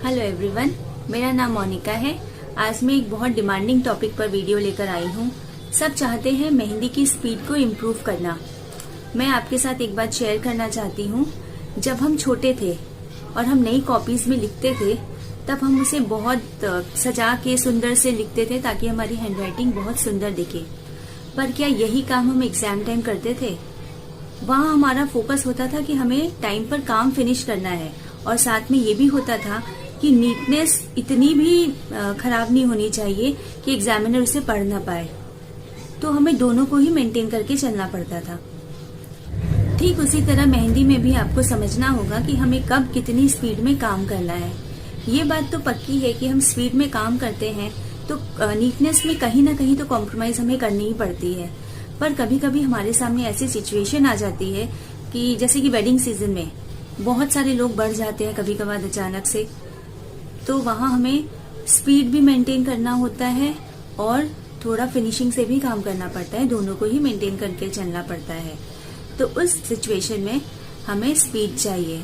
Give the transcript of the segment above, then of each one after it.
Hello everyone, मेरा नाम मोनिका है। आज मैं एक बहुत डिमांडिंग टॉपिक पर वीडियो लेकर आई हूँ। सब चाहते हैं मेहंदी की स्पीड को इम्प्रूव करना। मैं आपके साथ एक बात शेयर करना चाहती हूँ। जब हम छोटे थे और हम नई कॉपीज में लिखते थे, तब हम उसे बहुत सजा के सुंदर से लिखते थे ताकि हमारी हैंडराइटिंग बहुत सुंदर दिखे। पर क्या यही काम हम एग्जाम टाइम करते थे? वहाँ हमारा फोकस होता था कि हमें टाइम पर काम फिनिश करना है, और साथ में ये भी होता था कि नीटनेस इतनी भी खराब नहीं होनी चाहिए कि एग्जामिनर उसे पढ़ ना पाए। तो हमें दोनों को ही मेंटेन करके चलना पड़ता था। ठीक उसी तरह मेहंदी में भी आपको समझना होगा कि हमें कब कितनी स्पीड में काम करना है। ये बात तो पक्की है कि हम स्पीड में काम करते हैं तो नीटनेस में कहीं ना कहीं तो कॉम्प्रोमाइज हमें करनी ही पड़ती है। पर कभी कभी हमारे सामने ऐसी सिचुएशन आ जाती है कि जैसे कि वेडिंग सीजन में बहुत सारे लोग बढ़ जाते हैं कभी कभार अचानक से, तो वहाँ हमें स्पीड भी मेंटेन करना होता है और थोड़ा फिनिशिंग से भी काम करना पड़ता है। दोनों को ही मेंटेन करके चलना पड़ता है। तो उस सिचुएशन में हमें स्पीड चाहिए।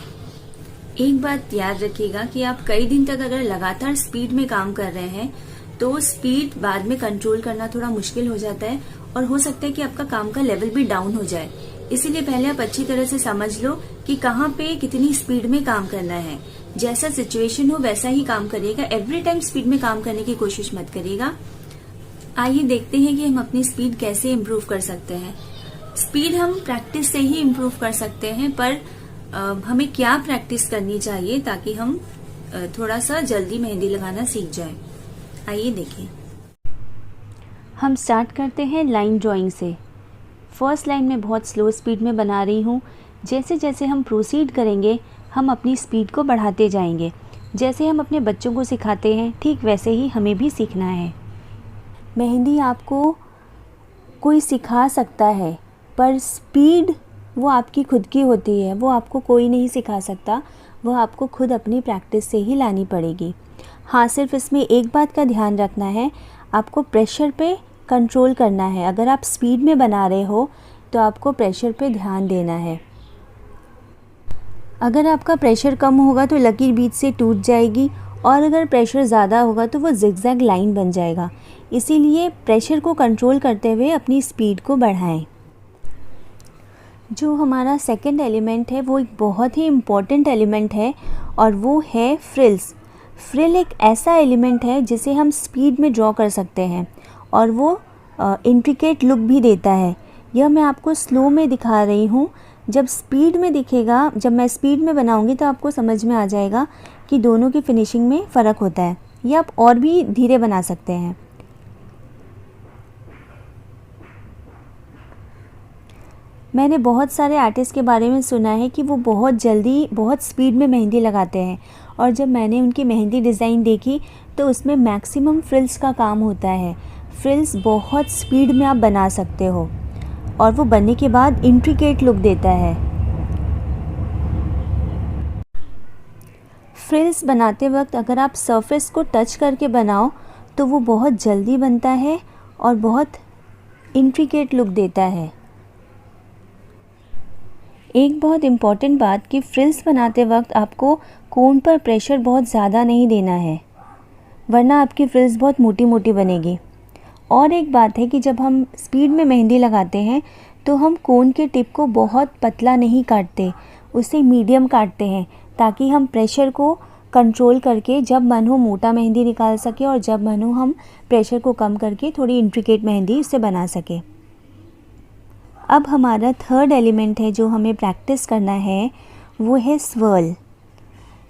एक बात याद रखिएगा कि आप कई दिन तक अगर लगातार स्पीड में काम कर रहे हैं तो स्पीड बाद में कंट्रोल करना थोड़ा मुश्किल हो जाता है और हो सकता है कि आपका काम का लेवल भी डाउन हो जाए। इसीलिए पहले आप अच्छी तरह से समझ लो कि कहाँ पे कितनी स्पीड में काम करना है। जैसा सिचुएशन हो वैसा ही काम करिएगा। एवरी टाइम स्पीड में काम करने की कोशिश मत करिएगा। आइए देखते हैं कि हम अपनी स्पीड कैसे इम्प्रूव कर सकते हैं। स्पीड हम प्रैक्टिस से ही इम्प्रूव कर सकते हैं, पर हमें क्या प्रैक्टिस करनी चाहिए ताकि हम थोड़ा सा जल्दी मेहंदी लगाना सीख जाए। आइए देखें। हम स्टार्ट करते हैं लाइन ड्राइंग से। फर्स्ट लाइन में बहुत स्लो स्पीड में बना रही हूँ। जैसे जैसे हम प्रोसीड करेंगे हम अपनी स्पीड को बढ़ाते जाएंगे। जैसे हम अपने बच्चों को सिखाते हैं ठीक वैसे ही हमें भी सीखना है। मेहंदी आपको कोई सिखा सकता है, पर स्पीड वो आपकी खुद की होती है। वो आपको कोई नहीं सिखा सकता, वो आपको खुद अपनी प्रैक्टिस से ही लानी पड़ेगी। हाँ, सिर्फ इसमें एक बात का ध्यान रखना है, आपको प्रेशर पे कंट्रोल करना है। अगर आप स्पीड में बना रहे हो तो आपको प्रेशर पे ध्यान देना है। अगर आपका प्रेशर कम होगा तो लकीर बीच से टूट जाएगी, और अगर प्रेशर ज़्यादा होगा तो वो जिगजैग लाइन बन जाएगा। इसीलिए प्रेशर को कंट्रोल करते हुए अपनी स्पीड को बढ़ाएं। जो हमारा सेकंड एलिमेंट है वो एक बहुत ही इम्पॉर्टेंट एलिमेंट है, और वो है फ्रिल्स। फ्रिल एक ऐसा एलिमेंट है जिसे हम स्पीड में ड्रॉ कर सकते हैं और वो इंट्रिकेट लुक भी देता है। यह मैं आपको स्लो में दिखा रही हूँ। जब स्पीड में दिखेगा, जब मैं स्पीड में बनाऊंगी तो आपको समझ में आ जाएगा कि दोनों की फिनिशिंग में फ़र्क होता है। ये आप और भी धीरे बना सकते हैं। मैंने बहुत सारे आर्टिस्ट के बारे में सुना है कि वो बहुत जल्दी बहुत स्पीड में मेहंदी लगाते हैं, और जब मैंने उनकी मेहंदी डिज़ाइन देखी तो उसमें मैक्सिमम फ्रिल्स का काम होता है। फ्रिल्स बहुत स्पीड में आप बना सकते हो और वो बनने के बाद इंट्रिकेट लुक देता है। फ्रिल्स बनाते वक्त अगर आप सरफेस को टच करके बनाओ तो वो बहुत जल्दी बनता है और बहुत इंट्रिकेट लुक देता है। एक बहुत इम्पॉर्टेंट बात कि फ्रिल्स बनाते वक्त आपको कोन पर प्रेशर बहुत ज़्यादा नहीं देना है, वरना आपकी फ्रिल्स बहुत मोटी मोटी बनेगी। और एक बात है कि जब हम स्पीड में मेहंदी लगाते हैं तो हम कोन के टिप को बहुत पतला नहीं काटते, उसे मीडियम काटते हैं, ताकि हम प्रेशर को कंट्रोल करके जब मन हो मोटा मेहंदी निकाल सके और जब मन हो हम प्रेशर को कम करके थोड़ी इंट्रिकेट मेहंदी उससे बना सके। अब हमारा थर्ड एलिमेंट है जो हमें प्रैक्टिस करना है, वो है स्वर्ल।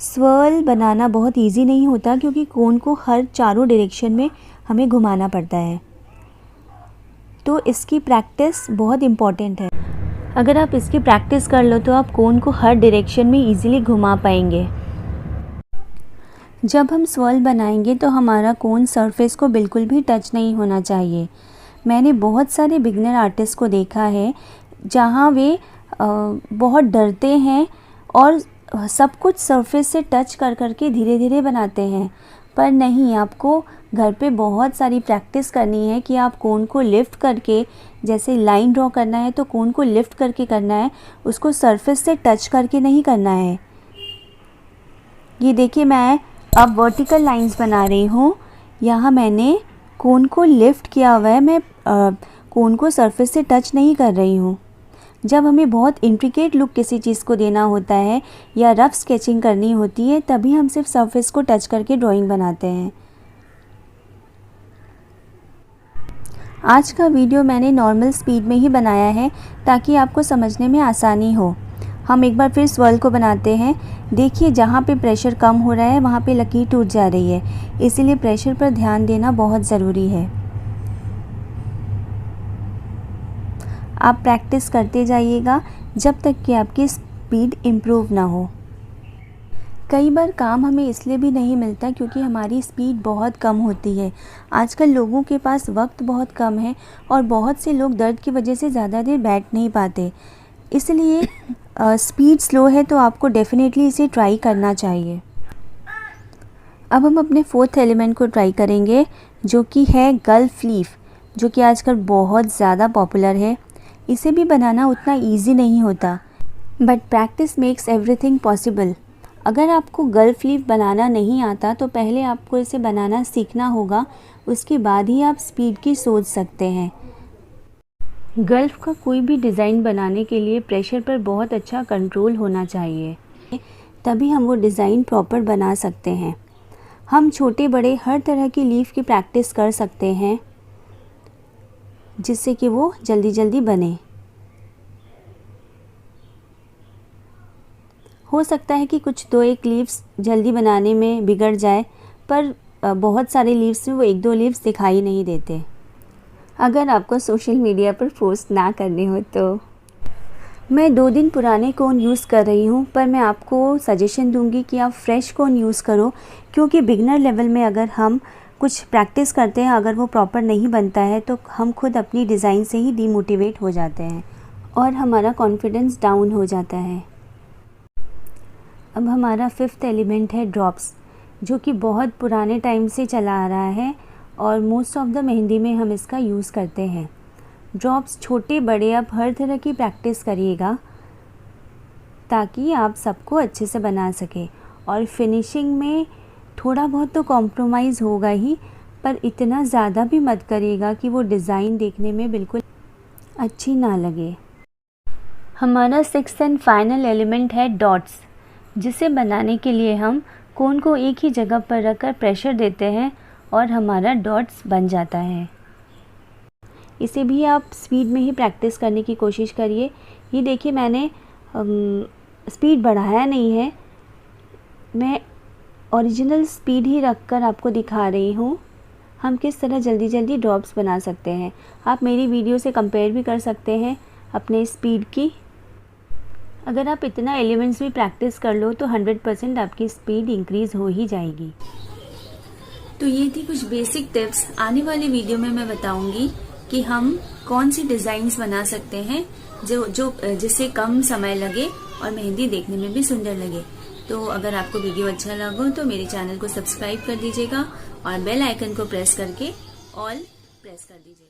स्वर्ल बनाना बहुत इजी नहीं होता क्योंकि कोन को हर चारों डायरेक्शन में हमें घुमाना पड़ता है, तो इसकी प्रैक्टिस बहुत इम्पॉर्टेंट है। अगर आप इसकी प्रैक्टिस कर लो तो आप कोन को हर डायरेक्शन में इजीली घुमा पाएंगे। जब हम स्वर्ल बनाएंगे तो हमारा कोन सरफेस को बिल्कुल भी टच नहीं होना चाहिए। मैंने बहुत सारे बिगिनर आर्टिस्ट को देखा है जहाँ वे बहुत डरते हैं और सब कुछ सरफेस से टच कर करके धीरे धीरे बनाते हैं, पर नहीं, आपको घर पे बहुत सारी प्रैक्टिस करनी है कि आप कोन को लिफ्ट करके, जैसे लाइन ड्रॉ करना है तो कोन को लिफ्ट करके करना है, उसको सरफेस से टच करके नहीं करना है। ये देखिए, मैं अब वर्टिकल लाइंस बना रही हूँ। यहाँ मैंने कोन को लिफ्ट किया हुआ है, मैं कोन को सरफेस से टच नहीं कर रही हूँ। जब हमें बहुत इंट्रिकेट लुक किसी चीज़ को देना होता है या रफ स्केचिंग करनी होती है, तभी हम सिर्फ सरफेस को टच करके ड्राइंग बनाते हैं। आज का वीडियो मैंने नॉर्मल स्पीड में ही बनाया है ताकि आपको समझने में आसानी हो। हम एक बार फिर स्वर्ल को बनाते हैं। देखिए, जहाँ पे प्रेशर कम हो रहा है वहाँ पे लकीर टूट जा रही है, इसीलिए प्रेशर पर ध्यान देना बहुत ज़रूरी है। आप प्रैक्टिस करते जाइएगा जब तक कि आपकी स्पीड इम्प्रूव ना हो। कई बार काम हमें इसलिए भी नहीं मिलता क्योंकि हमारी स्पीड बहुत कम होती है। आजकल लोगों के पास वक्त बहुत कम है और बहुत से लोग दर्द की वजह से ज़्यादा देर बैठ नहीं पाते। इसलिए स्पीड स्लो है तो आपको डेफिनेटली इसे ट्राई करना चाहिए। अब हम अपने फोर्थ एलिमेंट को ट्राई करेंगे, जो कि है गल्फ लीफ, जो कि आजकल बहुत ज़्यादा पॉपुलर है। इसे भी बनाना उतना इजी नहीं होता, but practice makes everything possible. अगर आपको गल्फ लीफ बनाना नहीं आता तो पहले आपको इसे बनाना सीखना होगा, उसके बाद ही आप स्पीड की सोच सकते हैं। गल्फ का कोई भी डिज़ाइन बनाने के लिए प्रेशर पर बहुत अच्छा कंट्रोल होना चाहिए, तभी हम वो डिज़ाइन प्रॉपर बना सकते हैं। हम छोटे बड़े हर तरह की लीफ की प्रैक्टिस कर सकते हैं जिससे कि वो जल्दी जल्दी बने। हो सकता है कि कुछ 2-1 लीव्स जल्दी बनाने में बिगड़ जाए, पर बहुत सारे लीव्स में वो 1-2 लीव्स दिखाई नहीं देते। अगर आपको सोशल मीडिया पर पोस्ट ना करने हो तो मैं 2 दिन पुराने कोन यूज़ कर रही हूँ, पर मैं आपको सजेशन दूंगी कि आप फ्रेश कोन यूज़ करो, क्योंकि बिगनर लेवल में अगर हम कुछ प्रैक्टिस करते हैं, अगर वो प्रॉपर नहीं बनता है तो हम खुद अपनी डिज़ाइन से ही डीमोटिवेट हो जाते हैं और हमारा कॉन्फिडेंस डाउन हो जाता है। अब हमारा 5th एलिमेंट है ड्रॉप्स, जो कि बहुत पुराने टाइम से चला आ रहा है और मोस्ट ऑफ द मेहंदी में हम इसका यूज़ करते हैं। ड्रॉप्स छोटे बड़े आप हर तरह की प्रैक्टिस करिएगा ताकि आप सबको अच्छे से बना सकें। और फिनिशिंग में थोड़ा बहुत तो कॉम्प्रोमाइज़ होगा ही, पर इतना ज़्यादा भी मत करिएगा कि वो डिज़ाइन देखने में बिल्कुल अच्छी ना लगे। हमारा 6th एंड फाइनल एलिमेंट है डॉट्स, जिसे बनाने के लिए हम कोन को एक ही जगह पर रखकर प्रेशर देते हैं और हमारा डॉट्स बन जाता है। इसे भी आप स्पीड में ही प्रैक्टिस करने की कोशिश करिए। ये देखिए, मैंने स्पीड बढ़ाया नहीं है, मैं ओरिजिनल स्पीड ही रखकर आपको दिखा रही हूँ हम किस तरह जल्दी जल्दी ड्रॉप्स बना सकते हैं। आप मेरी वीडियो से कंपेयर भी कर सकते हैं अपने स्पीड की। अगर आप इतना एलिमेंट्स भी प्रैक्टिस कर लो तो 100% आपकी स्पीड इंक्रीज़ हो ही जाएगी। तो ये थी कुछ बेसिक टिप्स। आने वाली वीडियो में मैं बताऊंगी कि हम कौन सी डिजाइन्स बना सकते हैं जिससे कम समय लगे और मेहंदी देखने में भी सुंदर लगे। तो अगर आपको वीडियो अच्छा लगा तो मेरे चैनल को सब्सक्राइब कर दीजिएगा और बेल आइकन को प्रेस करके ऑल प्रेस कर दीजिएगा।